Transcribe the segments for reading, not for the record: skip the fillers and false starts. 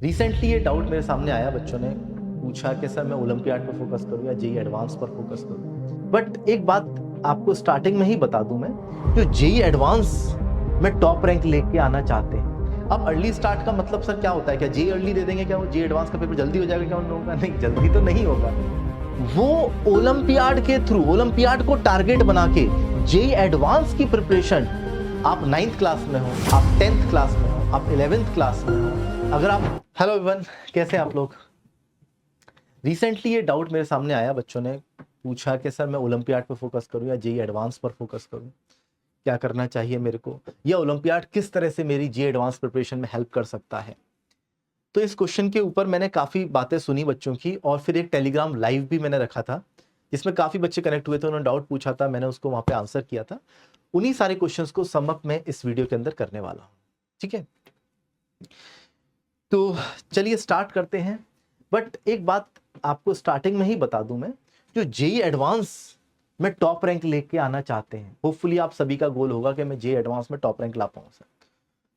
Recently ये doubt मेरे सामने आया, बच्चों ने पूछा कि सर मैं ओलंपियाड पर फोकस करूं या जेई एडवांस पर फोकस करूं। बट एक बात आपको स्टार्टिंग में ही बता दूं मैं, जो जेई एडवांस में टॉप रैंक लेके आना चाहते हैं। अब अर्ली स्टार्ट का मतलब सर क्या होता है? क्या जेई अर्ली दे देंगे, क्या वो जेई एडवांस का पेपर जल्दी हो जाएगा क्या उन लोगों का? नहीं, जल्दी तो नहीं होगा। वो ओलंपियाड के थ्रू, ओलंपियाड को टारगेट बना के जेई एडवांस की प्रिपरेशन, आप 9th क्लास में हो, आप 10th क्लास में हो, आप 11th क्लास में हो, अगर आप हेलो एवरीवन, कैसे हैं आप लोग? रिसेंटली ये डाउट मेरे सामने आया, बच्चों ने पूछा कि सर मैं ओलंपियाड पर फोकस करूं या जेई एडवांस पर फोकस करूं, क्या करना चाहिए मेरे को, या ओलंपियाड किस तरह से मेरी जेई एडवांस प्रिपरेशन में हेल्प कर सकता है। तो इस क्वेश्चन के ऊपर मैंने काफ़ी बातें सुनी बच्चों की, और फिर एक टेलीग्राम लाइव भी मैंने रखा था जिसमें काफ़ी बच्चे कनेक्ट हुए थे, उन्होंने डाउट पूछा था, मैंने उसको वहाँ पे आंसर किया था। उन्हीं सारे क्वेश्चंस को सम अप मैं इस वीडियो के अंदर करने वाला हूँ, ठीक है? तो चलिए स्टार्ट करते हैं। बट एक बात आपको स्टार्टिंग में ही बता दूं मैं, जो जेई एडवांस में टॉप रैंक लेके आना चाहते हैं, होपफुली आप सभी का गोल होगा कि मैं जेई एडवांस में टॉप रैंक ला पाऊं सर।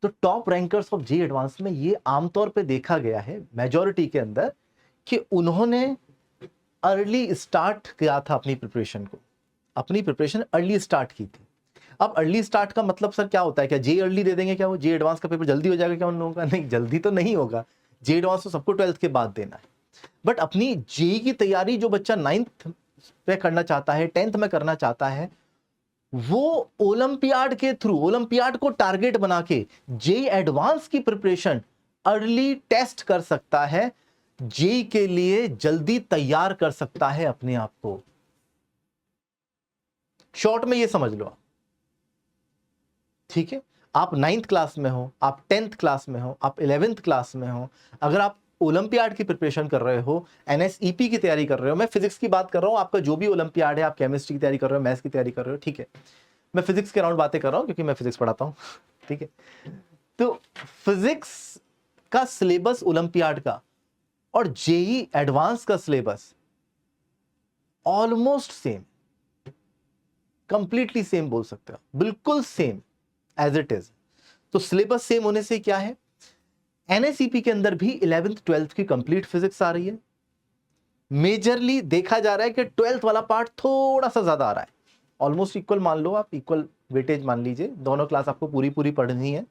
तो top rankers of JEE advance में ये आमतौर पे देखा गया है मेजॉरिटी के अंदर कि उन्होंने अर्ली स्टार्ट किया था अपनी प्रिपरेशन को, अपनी प्रिपरेशन अर्ली स्टार्ट की थी। अब अर्ली स्टार्ट का मतलब सर क्या होता है? क्या जेई अर्ली दे देंगे, क्या वो जेई एडवांस का पेपर जल्दी हो जाएगा क्या उन लोगों का? नहीं, जल्दी तो नहीं होगा। जेई एडवांस तो सबको 12th के बाद देना है। बट अपनी जेई की तैयारी जो बच्चा 9th पे करना चाहता है, 10th में करना चाहता है, वो ओलंपियाड के थ्रू, ओलंपियाड को टारगेट बना के जेई एडवांस की प्रिपरेशन अर्ली टेस्ट कर सकता है, जेई के लिए जल्दी तैयार कर सकता है अपने आप को। शॉर्ट में ये समझ लो आप, ठीक है? आप 9th क्लास में हो, आप 10th क्लास में हो, आप 11th क्लास में हो, अगर आप ओलंपियाड की प्रिपरेशन कर रहे हो, एनएसईपी की तैयारी कर रहे हो, मैं फिजिक्स की बात कर रहा हूं, आपका जो भी ओलंपियाड है, आप केमिस्ट्री की तैयारी कर रहे हो, मैथ्स की तैयारी कर रहे हो, ठीक है? मैं फिजिक्स के अराउंड बातें कर रहा हूं क्योंकि मैं फिजिक्स पढ़ाता हूं, ठीक है? तो फिजिक्स का सिलेबस ओलंपियाड का और जेई एडवांस का syllabus almost same, completely same बोल सकते हो, बिल्कुल सेम एज इट इज। तो सिलेबस सेम होने से क्या है, एनएसईपी के अंदर भी 11th 12th की कंप्लीट फिजिक्स आ रही है। मेजरली देखा जा रहा है कि 12th वाला पार्ट थोड़ा सा ज्यादा आ रहा है, ऑलमोस्ट इक्वल मान लो, आप इक्वल वेटेज मान लीजिए, दोनों क्लास आपको पूरी पूरी पढ़नी है।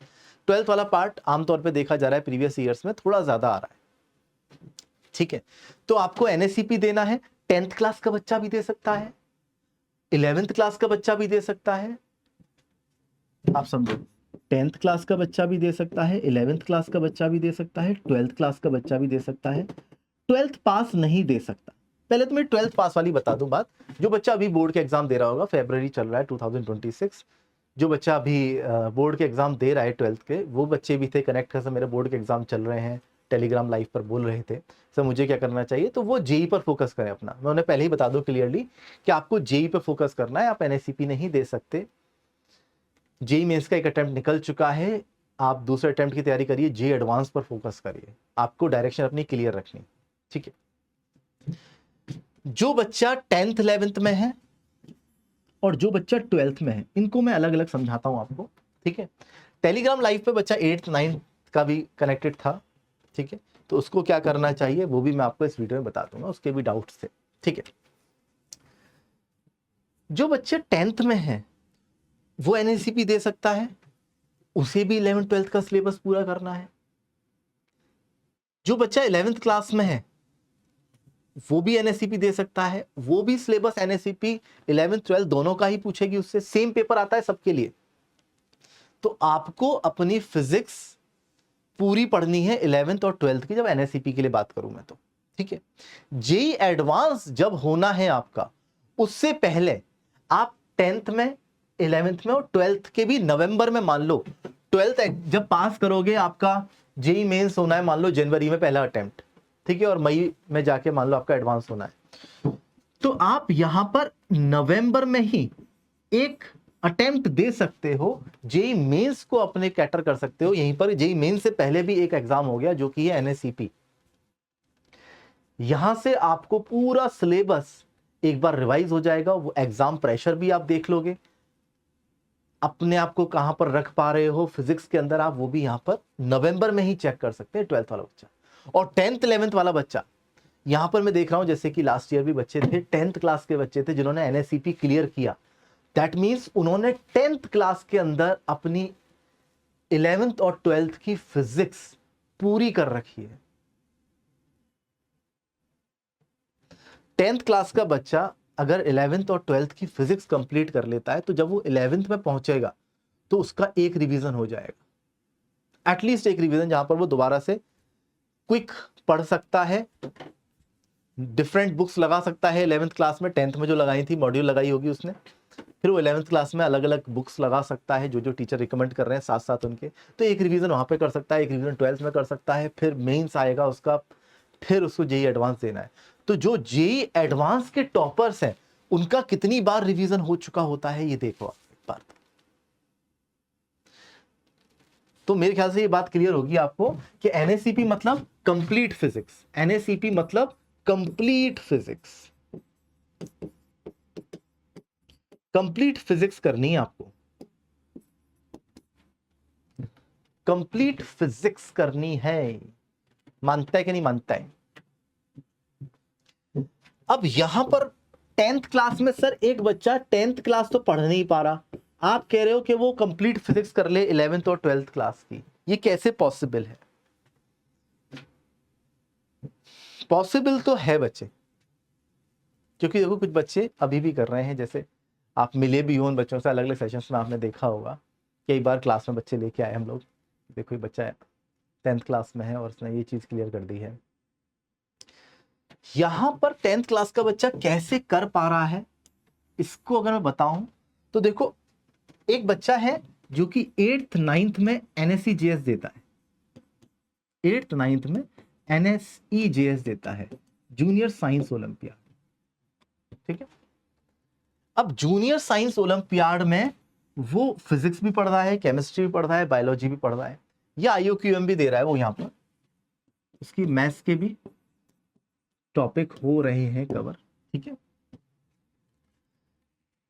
12th वाला पार्ट आमतौर पे देखा जा रहा है प्रीवियस ईयर्स में थोड़ा ज्यादा आ रहा है, ठीक है? तो आपको एनएसईपी देना है, 10th क्लास का बच्चा भी दे सकता है, 11th क्लास का बच्चा भी दे सकता है, आप समझो, 10th क्लास का बच्चा भी दे सकता है, 11th क्लास का बच्चा भी दे सकता है, 12th क्लास का बच्चा भी दे सकता है। 12th पास नहीं दे सकता। पहले तो मैं 12th पास वाली बता दूं बात, जो बच्चा अभी बोर्ड के एग्जाम दे रहा होगा, फेब्रुवरी चल रहा है 2026, जो बच्चा अभी बोर्ड के एग्जाम दे रहा है 12th के, वो बच्चे भी थे कनेक्ट कर, मेरे बोर्ड के एग्जाम चल रहे हैं, टेलीग्राम लाइव पर बोल रहे थे सर मुझे क्या करना चाहिए, तो वो जेई पर फोकस करें अपना। मैं उन्हें पहले ही बता दूं क्लियरली कि आपको जेई पर फोकस करना है, आप एनएससीपी नहीं दे सकते। जेई मेंस का एक अटेम्प्ट निकल चुका है, आप दूसरे अटेम्प्ट की तैयारी करिए, जेई एडवांस पर फोकस करिए, आपको डायरेक्शन अपनी क्लियर रखनी, ठीक है? जो बच्चा 10th 11th में है और जो बच्चा 12th में है, इनको मैं अलग अलग समझाता हूं आपको, ठीक है? टेलीग्राम लाइव पे बच्चा 8th 9th का भी कनेक्टेड था, ठीक है? तो उसको क्या करना चाहिए वो भी मैं आपको इस वीडियो में बता दूंगा, उसके भी डाउट्स थे, ठीक है? जो बच्चे 10th में है वो एनएससीपी दे सकता है, उसे भी 11th 12th का सिलेबस पूरा करना है। जो बच्चा 11th क्लास में है वो भी एनएससीपी दे सकता है, वो भी सिलेबस एनएससीपी 11th 12th दोनों का ही पूछेगी, उससे सेम पेपर आता है सबके लिए। तो आपको अपनी फिजिक्स पूरी पढ़नी है 11th और 12th की, जब एनएससीपी के लिए बात करूं मैं तो, ठीक है? जेई एडवांस जब होना है आपका, उससे पहले आप 10th में, 11th में और 12th के भी नवंबर में, मान लो 12th जब पास करोगे, आपका जेई मेंस होना है मान लो जनवरी में पहला अटेम्प्ट, ठीक है? और मई में जाके मान लो आपका एडवांस होना है, तो आप यहां पर नवंबर में ही एक अटेम्प्ट दे सकते हो, जेई मेंस को अपने कैटर कर सकते हो। यहीं पर जेई मेंस से पहले भी एक एग्जाम हो गया जो कि है एनएससीपी। यहां से आपको पूरा सिलेबस एक बार रिवाइज हो जाएगा, वो एग्जाम प्रेशर भी आप देख लोगे, अपने आप को कहां पर रख पा रहे हो फिजिक्स के अंदर, आप वो भी यहां पर नवंबर में ही चेक कर सकते हैं 12th वाला बच्चा। और 10th 11th वाला बच्चा, यहां पर मैं देख रहा हूं जैसे कि लास्ट ईयर भी बच्चे थे 10th क्लास के बच्चे थे जिन्होंने एनएसईपी क्लियर किया। दैट मीन्स उन्होंने 10th क्लास के अंदर अपनी 11th और 12th की फिजिक्स पूरी कर रखी है। 10th क्लास का बच्चा अगर 11th और 12th की फिजिक्स कंप्लीट कर लेता है तो जब वो 11th में पहुंचेगा तो उसका एक रिवीजन हो जाएगा, एटलीस्ट एक रिवीजन, जहां पर वो दोबारा से क्विक पढ़ सकता है, डिफरेंट बुक्स लगा सकता है 11th क्लास में, 10th में जो लगाई थी मॉड्यूल लगाई होगी उसने, फिर वो 11th क्लास में अलग अलग बुक्स लगा सकता है जो जो टीचर रिकमेंड कर रहे हैं साथ साथ उनके, तो एक रिवीजन वहां पे कर सकता है, एक रिवीजन 12th में कर सकता है, फिर मेंस आएगा उसका, फिर उसको जेई एडवांस देना है। तो जो जेई एडवांस के टॉपर्स हैं उनका कितनी बार रिवीजन हो चुका होता है ये देखो आप एक बार। तो मेरे ख्याल से ये बात क्लियर होगी आपको कि एनएसीपी मतलब कंप्लीट फिजिक्स, एनएसीपी मतलब कंप्लीट फिजिक्स, कंप्लीट फिजिक्स करनी है आपको, कंप्लीट फिजिक्स करनी है। मानता है कि नहीं मानता है? अब यहां पर 10th क्लास में सर एक बच्चा 10th क्लास तो पढ़ नहीं पा रहा, आप कह रहे हो कि वो कंप्लीट फिजिक्स कर ले 11th और 12th क्लास की, ये कैसे पॉसिबल है? पॉसिबल तो है बच्चे, क्योंकि देखो कुछ बच्चे अभी भी कर रहे हैं, जैसे आप मिले भी हो उन बच्चों से अलग अलग सेशंस में, आपने देखा होगा कई बार क्लास में बच्चे लेके आए हम लोग, देखो ये बच्चा है 10th क्लास में है और उसने ये चीज क्लियर कर दी है। यहां पर 10th क्लास का बच्चा कैसे कर पा रहा है इसको अगर मैं बताऊं तो देखो, एक बच्चा है जो कि 8th 9th में एनएसईजेएस देता है, 8th 9th में एनएसईजेएस देता है, जूनियर साइंस ओलंपियाड, ठीक है। अब जूनियर साइंस ओलंपियाड में वो फिजिक्स भी पढ़ रहा है, केमिस्ट्री भी पढ़ रहा है, बायोलॉजी भी पढ़ रहा है, या आईओक्यूएम भी दे रहा है, वो यहां पर उसकी मैथ्स के भी टॉपिक हो रहे हैं कवर, ठीक है।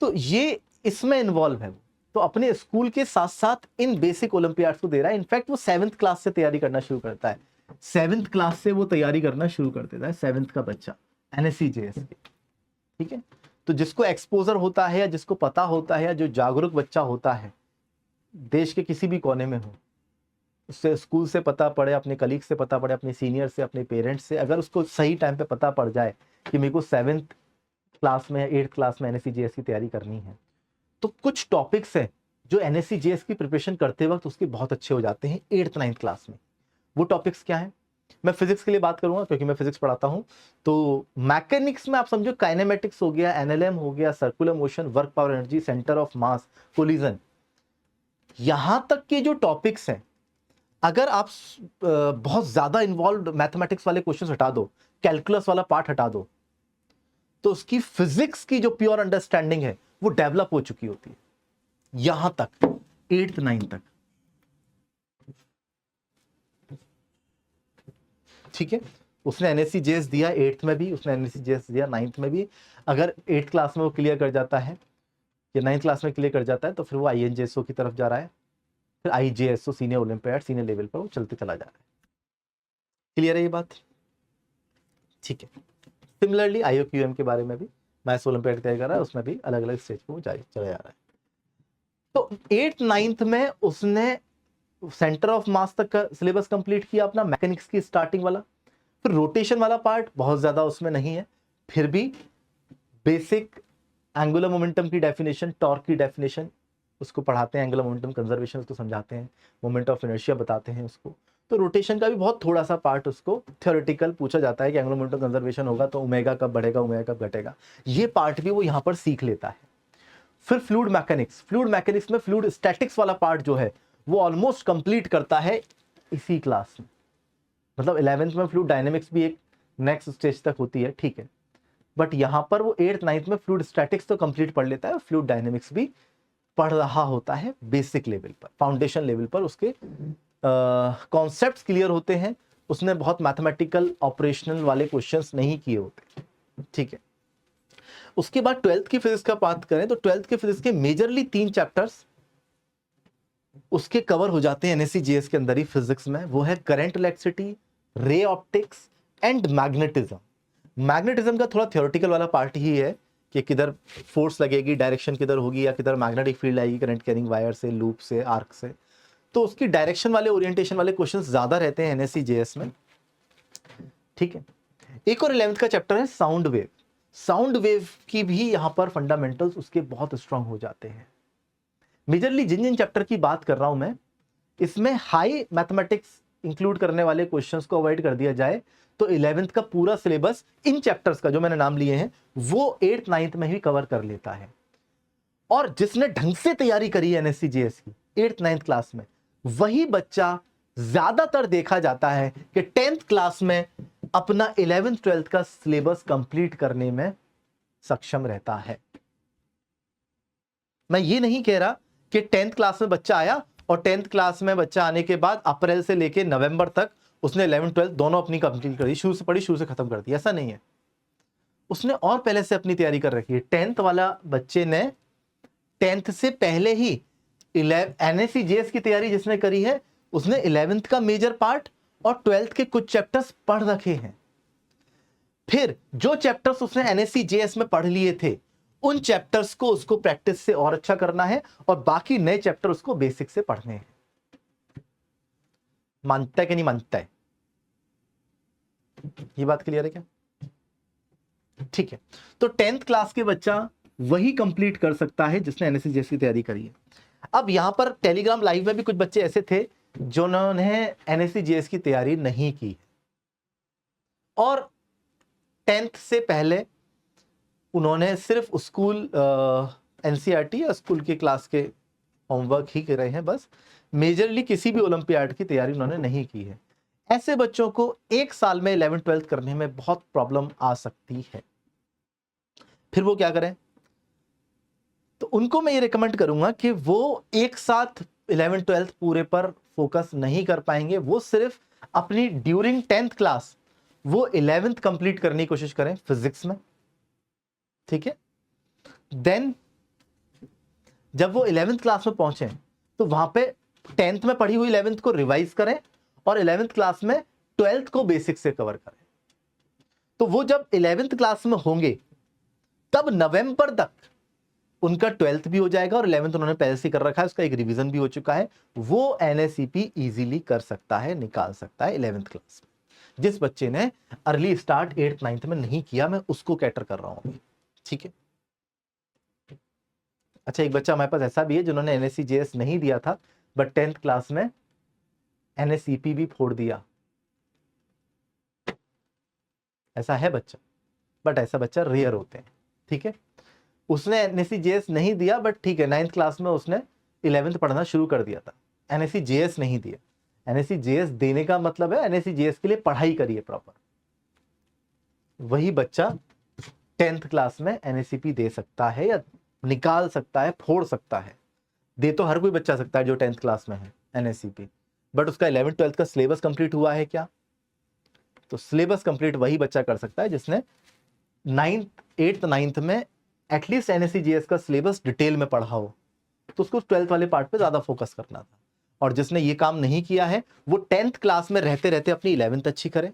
तो ये इसमें इन्वॉल्व है वो, तो अपने स्कूल के साथ साथ इन बेसिक ओलंपियाड्स को दे रहा है। इनफैक्ट वो 7th क्लास से तैयारी करना शुरू करता है, 7th क्लास से वो तैयारी करना शुरू कर देता है 7th का बच्चा एनएसईजेएस की, ठीक है। तो जिसको एक्सपोजर होता है या जिसको पता होता है या जो जागरूक बच्चा होता है देश के किसी भी कोने में हो, उससे स्कूल से पता पड़े, अपने कलीग से पता पड़े, अपने सीनियर से, अपने पेरेंट्स से, अगर उसको सही टाइम पे पता पड़ जाए कि मेरे को 7th क्लास में या 8th क्लास में एनएसईजेएस की तैयारी करनी है, तो कुछ टॉपिक्स हैं जो एनएसईजेएस की प्रिपरेशन करते वक्त उसके बहुत अच्छे हो जाते हैं 8th 9th क्लास में। वो टॉपिक्स क्या है? मैं फिजिक्स के लिए बात करूंगा क्योंकि मैं फिजिक्स पढ़ाता हूं, तो मैकेनिक्स में आप समझो काइनेमेटिक्स हो गया, एनएलएम हो गया, circular motion, work power energy, centre of mass, collision, यहां तक के जो टॉपिक्स हैं, अगर आप बहुत ज्यादा इन्वॉल्व मैथमेटिक्स वाले क्वेश्चन हटा दो, कैलकुलस वाला पार्ट हटा दो, तो उसकी फिजिक्स की जो प्योर अंडरस्टैंडिंग है वो डेवलप हो चुकी होती है यहां तक 8th 9th तक, ठीक है। उसने एनएसईजेएस दिया 8th में भी, उसने एनएसईजेएस दिया 9th में भी, अगर 8th क्लास में वो क्लियर कर जाता है या 9th क्लास में क्लियर कर जाता है तो फिर वो आईएनजेएसओ की तरफ जा रहा है, फिर आईजेएसओ सीनियर ओलंपियाड, सीनियर लेवल पर वो चलते चला जा रहा है। क्लियर है ये बात? ठीक है। सिमिलरली आईओक्यूएम के बारे में भी मैथ्स ओलंपियाड तैयार कर रहा है, उसमें भी अलग अलग स्टेज पर वो चला जा रहा है। तो 8th 9th में उसने सेंटर ऑफ मास तक का सिलेबस कंप्लीट किया अपना, मैकेनिक्स की स्टार्टिंग वाला, फिर रोटेशन वाला पार्ट बहुत ज्यादा उसमें नहीं है, फिर भी बेसिक एंगुलर मोमेंटम की डेफिनेशन, टॉर्क की डेफिनेशन उसको पढ़ाते हैं, एंगुलर मोमेंटम कंजर्वेशन उसको समझाते हैं, मोमेंट ऑफ इनर्शिया बताते हैं उसको। तो रोटेशन का भी बहुत थोड़ा सा पार्ट उसको थ्योरेटिकल पूछा जाता है कि एंगुलर मोमेंटम कंजर्वेशन होगा तो ओमेगा कब बढ़ेगा, ओमेगा कब घटेगा, ये पार्ट भी वो यहाँ पर सीख लेता है। फिर फ्लूइड मैकेनिक्स, फ्लूइड मैकेनिक्स में फ्लूइड स्टैटिक्स वाला पार्ट जो है वो ऑलमोस्ट कंप्लीट करता है इसी क्लास में, मतलब 11th में फ्लूइड डायनेमिक्स भी एक नेक्स्ट स्टेज तक होती है, ठीक है, बट यहां पर वो 8th 9th में फ्लूइड स्टैटिक्स तो कंप्लीट पढ़ लेता है, फ्लूइड डायनेमिक्स भी पढ़ रहा होता है बेसिक लेवल पर, फाउंडेशन लेवल पर उसके कॉन्सेप्ट्स क्लियर होते हैं, उसने बहुत मैथमेटिकल ऑपरेशनल वाले क्वेश्चंस नहीं किए होते, ठीक है। उसके बाद 12th की फिजिक्स का बात करें तो 12th के फिजिक्स के मेजरली 3 चैप्टर्स उसके कवर हो जाते हैं एनएसईजेएस के अंदर ही फिजिक्स में, वो है current electricity, ray optics and magnetism. Magnetism का थोड़ा थियोरेटिकल वाला पार्ट ही है कि किधर फोर्स लगेगी, डायरेक्शन किधर होगी, या किधर मैग्नेटिक फील्ड आएगी करंट कैरिंग वायर से, लूप से, आर्क से। तो उसकी डायरेक्शन वाले, ओरिएंटेशन वाले क्वेश्चंस ज्यादा रहते हैं एनएससी जेएस में। ठीक है, एक और 11th का चैप्टर है साउंड वेव। साउंड वेव की भी यहां पर फंडामेंटल्स उसके बहुत स्ट्रांग हो जाते हैं। मेजरली जिन जिन चैप्टर की बात कर रहा हूं मैं, इसमें हाई मैथमेटिक्स इंक्लूड करने वाले क्वेश्चंस को अवॉइड कर दिया जाए तो 11th का पूरा सिलेबस इन चैप्टर्स का जो मैंने नाम लिए हैं वो 8th 9th में ही कवर कर लेता है। और जिसने ढंग से तैयारी करी है एनएससी जेएस की 8th 9th क्लास में, वही बच्चा ज्यादातर देखा जाता है कि 10th क्लास में अपना 11th 12th का सिलेबस कंप्लीट करने में सक्षम रहता है। मैं ये नहीं कह रहा कि 10th क्लास में बच्चा आया और 10th क्लास में बच्चा आने के बाद अप्रैल से लेके नवंबर तक उसने 11th 12th दोनों अपनी कंप्लीट कर दी, शुरू से पढ़ी शुरू से खत्म कर दी, ऐसा नहीं है। उसने और पहले से अपनी तैयारी कर रखी है। 10th वाला बच्चे ने 10th से पहले ही एनएससी जेएस की तैयारी जिसने करी है उसने 11th का मेजर पार्ट और 12th के कुछ चैप्टर्स पढ़ रखे हैं। फिर जो चैप्टर्स उसने एनएससी जेएस में पढ़ लिए थे उन चैप्टर्स को उसको प्रैक्टिस से और अच्छा करना है और बाकी नए चैप्टर उसको बेसिक से पढ़ने हैं। मानता है कि नहीं मानता है? ये बात क्लियर है क्या? ठीक है, तो 10th क्लास के बच्चा वही कंप्लीट कर सकता है जिसने एनएससी जेएस की तैयारी करी है। अब यहां पर टेलीग्राम लाइव में भी कुछ बच्चे ऐसे थे जिन्होंने एनएससी जेएस की तैयारी नहीं की और 10th से पहले उन्होंने सिर्फ स्कूल एनसीईआरटी या स्कूल के क्लास के होमवर्क ही कर रहे हैं, बस मेजरली किसी भी ओलंपियाड की तैयारी उन्होंने नहीं की है। ऐसे बच्चों को एक साल में 11th 12th करने में बहुत प्रॉब्लम आ सकती है। फिर वो क्या करें? तो उनको मैं ये रिकमेंड करूंगा कि वो एक साथ 11th 12th पूरे पर फोकस नहीं कर पाएंगे। वो सिर्फ अपनी ड्यूरिंग 10th क्लास वो 11th कंप्लीट करने की कोशिश करें फिजिक्स में। ठीक है, देन जब वो 11th क्लास में पहुंचे तो वहां पे 10th में पढ़ी हुई 11th को रिवाइज करें और 11th क्लास में 12th को बेसिक से कवर करें। तो वो जब 11th क्लास में होंगे तब नवंबर तक उनका 12th भी हो जाएगा और 11th उन्होंने पहले से कर रखा है, उसका एक रिवीजन भी हो चुका है। वो एनएसईपी इजीली कर सकता है, निकाल सकता है 11th क्लास में। जिस बच्चे ने अर्ली स्टार्ट 8th 9th में नहीं किया, मैं उसको कैटर कर रहा हूं। ठीक है, अच्छा एक बच्चा हमारे पास ऐसा भी है जिन्होंने एनएससी जेएस नहीं दिया था बट 10th क्लास में एनएसईपी भी फोड़ दिया। ऐसा है बच्चा, बट ऐसा बच्चा रेयर होते हैं। ठीक है, उसने एनएससी जेएस नहीं दिया बट ठीक है 9th क्लास में उसने 11th पढ़ना शुरू कर दिया था, एनएससी जेएस नहीं दिया। एनएससी जेएस देने का मतलब है एनएससी जेएस के लिए पढ़ाई करिए प्रॉपर। वही बच्चा 10th क्लास में एनएससीपी दे सकता है या निकाल सकता है, फोड़ सकता है। दे तो हर कोई बच्चा सकता है जो 10th क्लास में है एनएससीपी, बट उसका 11th 12th का सिलेबस कंप्लीट हुआ है क्या? तो सिलेबस कंप्लीट वही बच्चा कर सकता है जिसने 8th 9th में एटलीस्ट एनएससी जेएस का सिलेबस डिटेल में पढ़ा हो, तो उसको 12th वाले पार्ट पे ज्यादा फोकस करना था। और जिसने ये काम नहीं किया है वो 10th क्लास में रहते रहते अपनी 11th अच्छी करे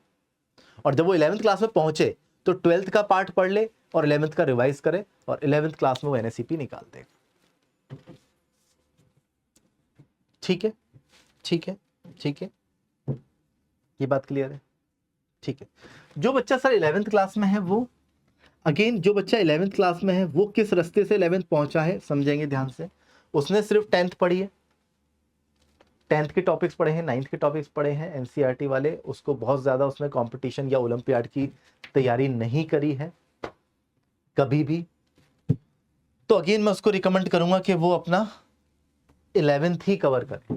और जब वो 11th क्लास में पहुंचे तो 12th का पार्ट पढ़ ले और 11th का रिवाइज करे और 11th क्लास में वो एनएससीपी निकाल देगा। ठीक है, ठीक है, ठीक है, ये बात क्लियर है? ठीक है, जो बच्चा सर 11th क्लास में है वो अगेन, जो बच्चा 11th क्लास में है वो किस रास्ते से 11th पहुंचा है समझेंगे ध्यान से। उसने सिर्फ 10th पढ़ी है, 10th के टॉपिक्स पढ़े हैं, 9th के टॉपिक्स पढ़े हैं एनसीईआरटी वाले, उसको बहुत ज्यादा उसमें कंपटीशन या ओलंपियाड की तैयारी नहीं करी है कभी भी। तो अगेन मैं उसको रिकमेंड करूंगा कि वो अपना 11th ही कवर करे,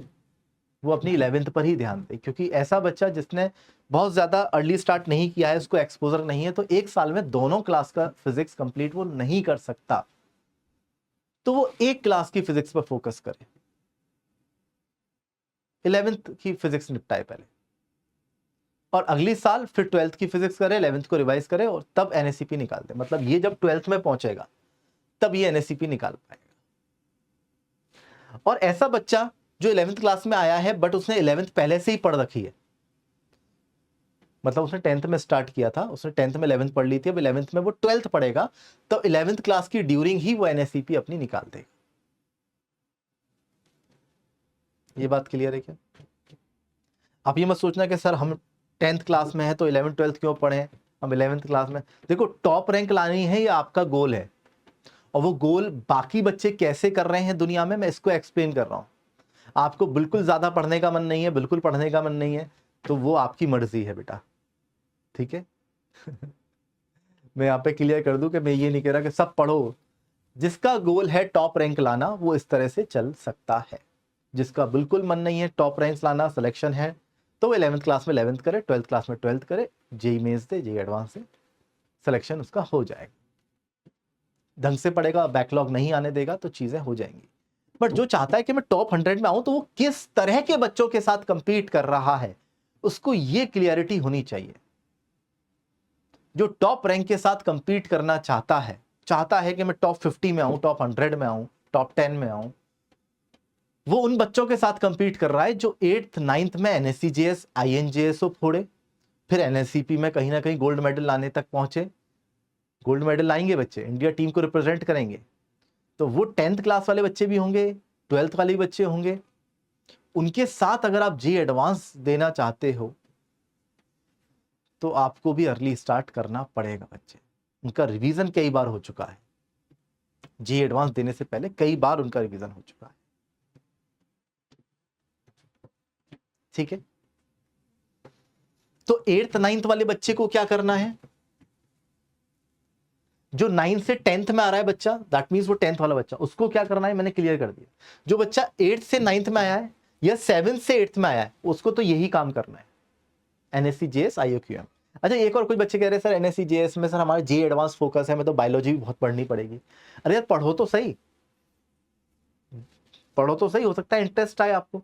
वो अपनी 11th पर ही ध्यान दे, क्योंकि ऐसा बच्चा जिसने बहुत ज्यादा अर्ली स्टार्ट नहीं किया है, उसको एक्सपोजर नहीं है, तो एक साल में दोनों क्लास का फिजिक्स कंप्लीट वो नहीं कर सकता। तो वो एक क्लास की फिजिक्स पर फोकस करे, 11th की फिजिक्स निपटाए पहले और अगली साल फिर 12th की फिजिक्स करे, 11th को रिवाइज करे और तब एनएससीपी निकाल दे। मतलब ये जब 12th में पहुंचेगा तब ये एनएससीपी निकाल पाएगा। और ऐसा बच्चा जो 11th क्लास में आया है बट उसने 11th पहले से ही पढ़ रखी है, मतलब उसने 10th में स्टार्ट किया था, उसने 10th में 11th पढ़ ली थी, अब 11th में वो 12th पढ़ेगा, तो 11th क्लास की ड्यूरिंग ही वो एनएसईपी अपनी निकाल देगा। ये बात क्लियर है क्या? आप ये मत सोचना कि सर हम 10th क्लास में है तो 11th 12th क्यों पढ़े, हम 11th क्लास में। देखो टॉप रैंक लानी है, ये आपका गोल है, और वो गोल बाकी बच्चे कैसे कर रहे हैं दुनिया में, मैं इसको एक्सप्लेन कर रहा हूं। आपको बिल्कुल ज्यादा पढ़ने का मन नहीं है, बिल्कुल पढ़ने का मन नहीं है, तो वो आपकी मर्जी है बेटा, ठीक है। मैं यहाँ पे क्लियर कर दूं कि मैं ये नहीं कह रहा कि सब पढ़ो। जिसका गोल है टॉप रैंक लाना वो इस तरह से चल सकता है, जिसका बिल्कुल मन नहीं है टॉप रैंक लाना, सिलेक्शन है, तो वो 11th क्लास में 11th करे, 12th क्लास में 12th करे, जेई मेंस दे, जेई एडवांस से सिलेक्शन उसका हो जाएगा। ढंग से पढ़ेगा, बैकलॉग नहीं आने देगा, तो चीजें हो जाएंगी। बट जो चाहता है कि मैं टॉप 100 में आऊं, तो वो किस तरह के बच्चों के साथ कंपीट कर रहा है, उसको ये क्लियरिटी होनी चाहिए। जो टॉप रैंक के साथ कंपीट करना चाहता है कि मैं टॉप 50 में आऊं, टॉप 100 में आऊं, टॉप 10 में आऊं, वो उन बच्चों के साथ कंपीट कर रहा है जो 8th 9th में एनएससीजेएस आईएनजेएसओ फोड़े, फिर एनएससीपी में कहीं ना कहीं गोल्ड मेडल लाने तक पहुंचे। गोल्ड मेडल लाएंगे बच्चे, इंडिया टीम को रिप्रेजेंट करेंगे, तो वो 10th क्लास वाले बच्चे भी होंगे, 12th वाले भी बच्चे होंगे। उनके साथ अगर आप जी एडवांस देना चाहते हो तो आपको भी अर्ली स्टार्ट करना पड़ेगा। बच्चे उनका रिवीजन कई बार हो चुका है, जी एडवांस देने से पहले कई बार उनका रिवीजन हो चुका है, ठीक है। तो 8th 9th वाले बच्चे को क्या करना है, जो 9th से 10th में आ रहा है बच्चा, दैट मींस वो 10th वाला बच्चा, उसको क्या करना है मैंने क्लियर कर दिया। जो बच्चा 8th से 9th में आया है या 7th से 8th में आया है, उसको तो यही काम करना है, एनएससी जेएस आईओक्यूएम। अच्छा, एक और कुछ बच्चे कह रहे हैं सर एनएससी जेएस में सर हमारे जे एडवांस फोकस है, मैं तो बायोलॉजी भी बहुत पढ़नी पड़ेगी। अरे यार पढ़ो तो सही, पढ़ो तो सही, हो सकता है इंटरेस्ट आए आपको।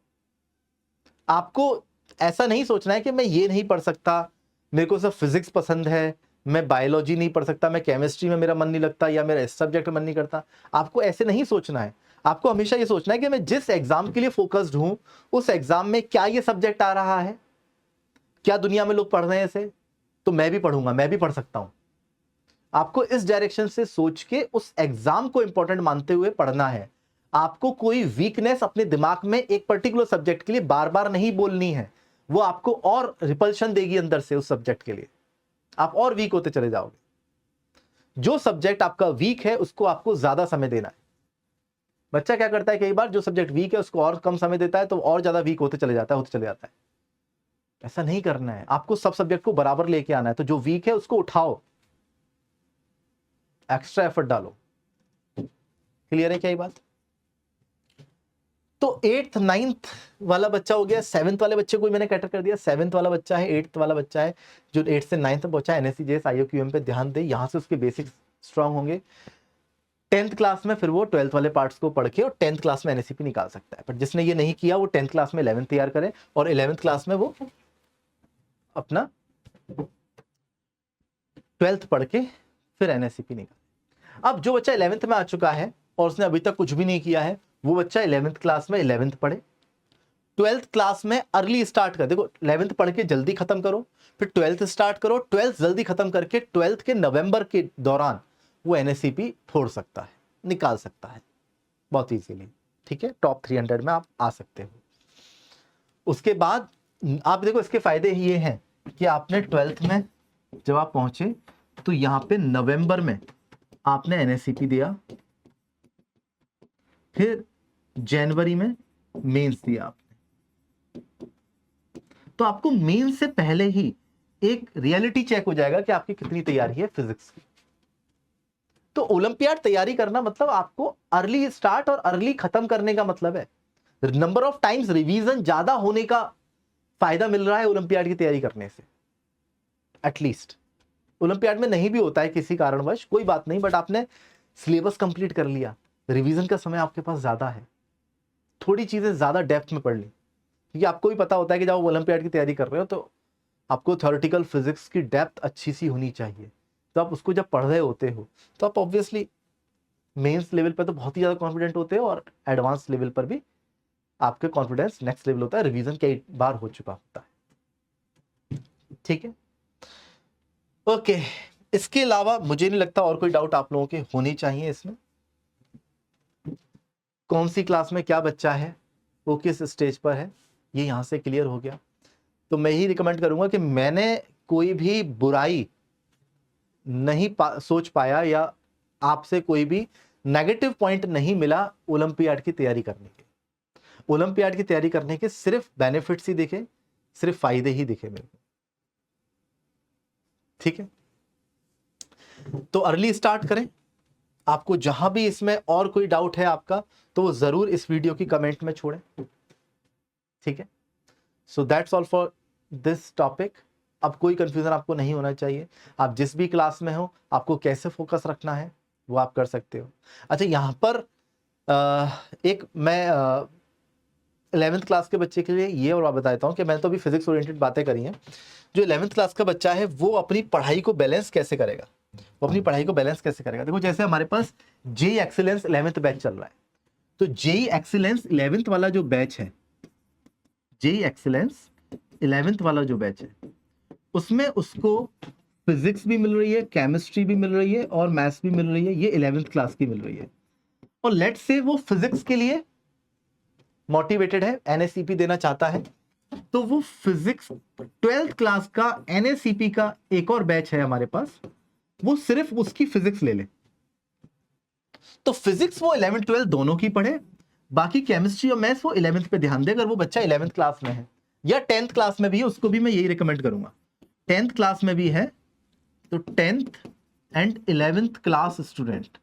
आपको ऐसा नहीं सोचना है कि मैं ये नहीं पढ़ सकता, मेरे को सिर्फ फिजिक्स पसंद है, मैं बायोलॉजी नहीं पढ़ सकता, मैं केमिस्ट्री में मेरा मन नहीं लगता, या मेरा इस सब्जेक्ट में मन नहीं करता। आपको ऐसे नहीं सोचना है, आपको हमेशा ये सोचना है कि मैं जिस एग्जाम के लिए फोकस्ड हूं, उस एग्जाम में क्या ये सब्जेक्ट आ रहा है, क्या दुनिया में लोग पढ़ रहे हैं इसे, तो मैं भी पढ़ूंगा, मैं भी पढ़ सकता हूं। आपको इस डायरेक्शन से सोच के उस एग्जाम को इंपॉर्टेंट मानते हुए पढ़ना है। आपको कोई वीकनेस अपने दिमाग में एक पर्टिकुलर सब्जेक्ट के लिए बार बार नहीं बोलनी है, वो आपको और रिपल्शन देगी अंदर से उस सब्जेक्ट के लिए, आप और वीक होते चले जाओगे। जो सब्जेक्ट आपका वीक है उसको आपको ज्यादा समय देना है। बच्चा क्या करता है, कई बार जो सब्जेक्ट वीक है उसको और कम समय देता है, तो और ज्यादा वीक होते चले जाता है। ऐसा नहीं करना है, आपको सब सब्जेक्ट को बराबर लेके आना है। तो जो वीक है उसको उठाओ, एक्स्ट्रा एफर्ट डालो। क्लियर है क्या ये बात? तो 8th 9th वाला बच्चा हो गया, 7th वाले बच्चे को मैंने कैटर कर दिया। 7th वाला बच्चा है, 8th वाला बच्चा है, जो 8th से 9th तक पहुंचा है, एनएससी जेएस आईओक्यूएम पे ध्यान दे, यहां से उसके बेसिक्स स्ट्रांग होंगे। 10th क्लास में फिर वो 12th वाले पार्ट्स को पढ़ के और 10th क्लास में एनएससीपी निकाल सकता है। पर जिसने ये नहीं किया वो 10th क्लास में 11th तैयार करे, और 11th क्लास में वो अपना 12th पढ़ के फिर एनएससीपी निकाले। अब जो बच्चा 11th में आ चुका है और उसने अभी तक कुछ भी नहीं किया है, वो बच्चा 11th क्लास में 11th पढ़े, 12th क्लास में अर्ली स्टार्ट कर। देखो 11th पढ़ के जल्दी खत्म करो, फिर 12th स्टार्ट करो, 12th जल्दी खत्म करके 12th के नवंबर के दौरान वो एनएससीपी फोड़ सकता है, निकाल सकता है बहुत इजीली, ठीक है। टॉप 300 में आप आ सकते हो। उसके बाद आप देखो इसके फायदे ये हैं कि आपने 12th में जब आप पहुंचे तो यहां पे नवंबर में आपने एनएससीपी दिया, फिर जनवरी में मेंस दिया आपने, तो आपको मेंस से पहले ही एक रियलिटी चेक हो जाएगा कि आपकी कितनी तैयारी है फिजिक्स की। तो ओलंपियाड तैयारी करना मतलब आपको अर्ली स्टार्ट और अर्ली खत्म करने का मतलब है। नंबर ऑफ टाइम्स रिवीजन ज्यादा होने का फायदा मिल रहा है ओलंपियाड की तैयारी करने से। एटलीस्ट ओलंपियाड में नहीं भी होता है किसी कारणवश, कोई बात नहीं, बट आपने सिलेबस कंप्लीट कर लिया, रिवीजन का समय आपके पास ज्यादा है, थोड़ी चीजें ज्यादा डेप्थ में पढ़ ली, क्योंकि आपको भी पता होता है कि जब आप ओलंपियाड की तैयारी कर रहे हो तो आपको थ्योरेटिकल फिजिक्स की डेप्थ अच्छी सी होनी चाहिए। तो आप उसको जब पढ़ रहे होते हो तो आप ऑब्वियसली मेंस लेवल पर तो बहुत ही ज्यादा कॉन्फिडेंट होते हो, और एडवांस लेवल पर भी आपके कॉन्फिडेंस नेक्स्ट लेवल होता है, रिवीजन कई बार हो चुका होता है, ठीक है। ओके, इसके अलावा मुझे नहीं लगता और कोई डाउट आप लोगों के होने चाहिए इसमें। कौन सी क्लास में क्या बच्चा है, वो किस स्टेज पर है, ये यहां से क्लियर हो गया। तो मैं ही रिकमेंड करूंगा कि मैंने कोई भी बुराई नहीं सोच पाया या आपसे कोई भी नेगेटिव पॉइंट नहीं मिला ओलंपियाड की तैयारी करने के। ओलंपियाड की तैयारी करने के सिर्फ बेनिफिट्स ही दिखे, सिर्फ फायदे ही दिखे मेरे को। ठीक है, तो अर्ली स्टार्ट करें। आपको जहां भी इसमें और कोई डाउट है आपका, तो वो जरूर इस वीडियो की कमेंट में छोड़ें। ठीक है, so that's all for this topic. अब कोई कंफ्यूजन आपको नहीं होना चाहिए। आप जिस भी क्लास में हो, आपको कैसे फोकस रखना है वो आप कर सकते हो। अच्छा, यहां पर एक मैं 11th क्लास के बच्चे के लिए ये और बता देता हूँ कि मैंने तो अभी फिजिक्स ओरिएंटेड बातें करी हैं। जो 11th क्लास का बच्चा है वो अपनी पढ़ाई को बैलेंस कैसे करेगा, वो अपनी पढ़ाई को बैलेंस कैसे करेगा। देखो, जैसे हमारे पास जेई एक्सीलेंस 11th बैच चल रहा है, तो जेई एक्सीलेंस 11th वाला जो बैच है, जेई एक्सीलेंस 11th वाला जो बैच है, उसमें उसको फिजिक्स भी मिल रही है, केमिस्ट्री भी मिल रही है और मैथ्स भी मिल रही है। ये 11th क्लास की मिल रही है। और लेट्स से वो फिजिक्स के लिए मोटिवेटेड है, एनएससीपी देना चाहता है, तो वो फिजिक्स 12th क्लास का एनएससीपी का एक और बैच है हमारे पास, वो सिर्फ उसकी फिजिक्स ले ले। तो फिजिक्स वो 11th 12th दोनों की पढ़े, बाकी केमिस्ट्री और मैथ्स वो 11th पे ध्यान दे। अगर वो बच्चा 11th क्लास में है या 10th क्लास में भी है, उसको भी मैं यही रिकमेंड करूंगा। 10th क्लास में भी है तो 10th and 11th class student,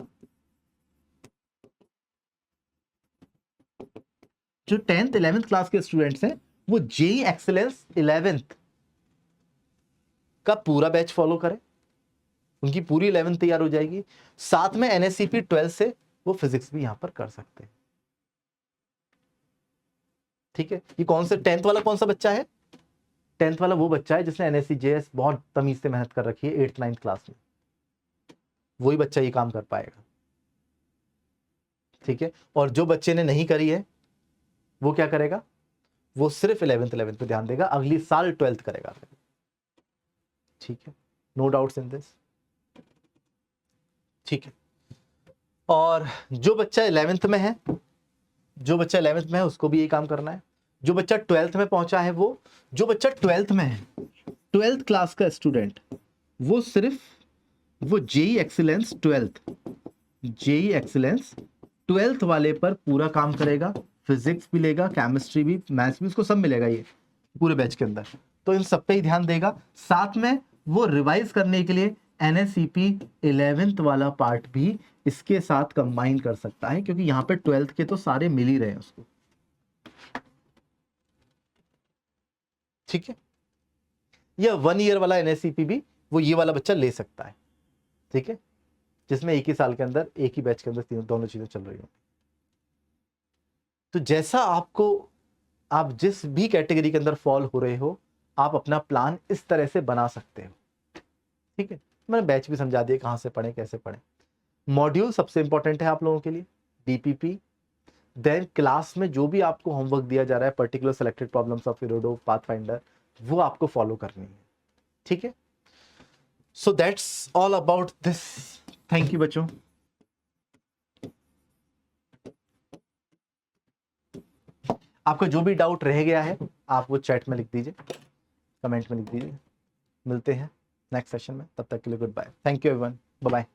जो 10th 11th क्लास के स्टूडेंट्स हैं, वो जेई एक्सीलेंस 11th का पूरा बैच फॉलो करें, उनकी पूरी 11th तैयार हो जाएगी। साथ में एनएससीपी 12 से वो फिजिक्स भी यहां पर कर सकते हैं। ठीक है, ये कौन से 10th वाला कौन सा बच्चा है? 10th वाला वो बच्चा है जिसने एनएससी जेएस बहुत तमीज से मेहनत कर रखी है 8th 9th क्लास में, वही बच्चा ये काम कर पाएगा। ठीक है, और जो बच्चे ने नहीं करी है वो क्या करेगा, वो सिर्फ 11th पे ध्यान देगा, अगली साल 12th करेगा। ठीक है, नो डाउट्स इन दिस। ठीक है, और जो बच्चा 11th में है, जो बच्चा 11th में है उसको भी यही काम करना है। जो बच्चा 12th में पहुंचा है, वो जो बच्चा 12th में है, 12th क्लास का स्टूडेंट, वो सिर्फ वो जेई एक्सीलेंस 12th वाले पर पूरा काम करेगा। फिजिक्स भी लेगा, केमिस्ट्री भी, मैथ्स भी, उसको सब मिलेगा ये पूरे बैच के अंदर। तो इन सब पे ही ध्यान देगा। साथ में वो रिवाइज करने के लिए एनएससीपी 11th वाला पार्ट भी इसके साथ कंबाइन कर सकता है, क्योंकि यहाँ पे 12th के तो सारे मिल ही रहे हैं उसको। ठीक है, यह 1 ईयर वाला एनएससीपी भी वो ये वाला बच्चा ले सकता है। ठीक है, जिसमें एक ही साल के अंदर, एक ही बैच के अंदर दोनों चीजें चल रही हो। तो जैसा आपको, आप जिस भी कैटेगरी के अंदर फॉल हो रहे हो, आप अपना प्लान इस तरह से बना सकते हो। ठीक है, मैंने बैच भी समझा दिया कहां से पढ़े, कैसे पढ़े। मॉड्यूल सबसे इंपॉर्टेंट है आप लोगों के लिए, डीपीपी। देन क्लास में जो भी आपको होमवर्क दिया जा रहा है, particular selected problems of इरोडो, pathfinder, वो आपको फॉलो करनी है। ठीक है, so that's all about this. Thank you बच्चों। आपका जो भी डाउट रह गया है आप वो चैट में लिख दीजिए, कमेंट में लिख दीजिए। मिलते हैं नेक्स्ट सेशन में, तब तक के लिए goodbye. Thank you everyone, bye bye.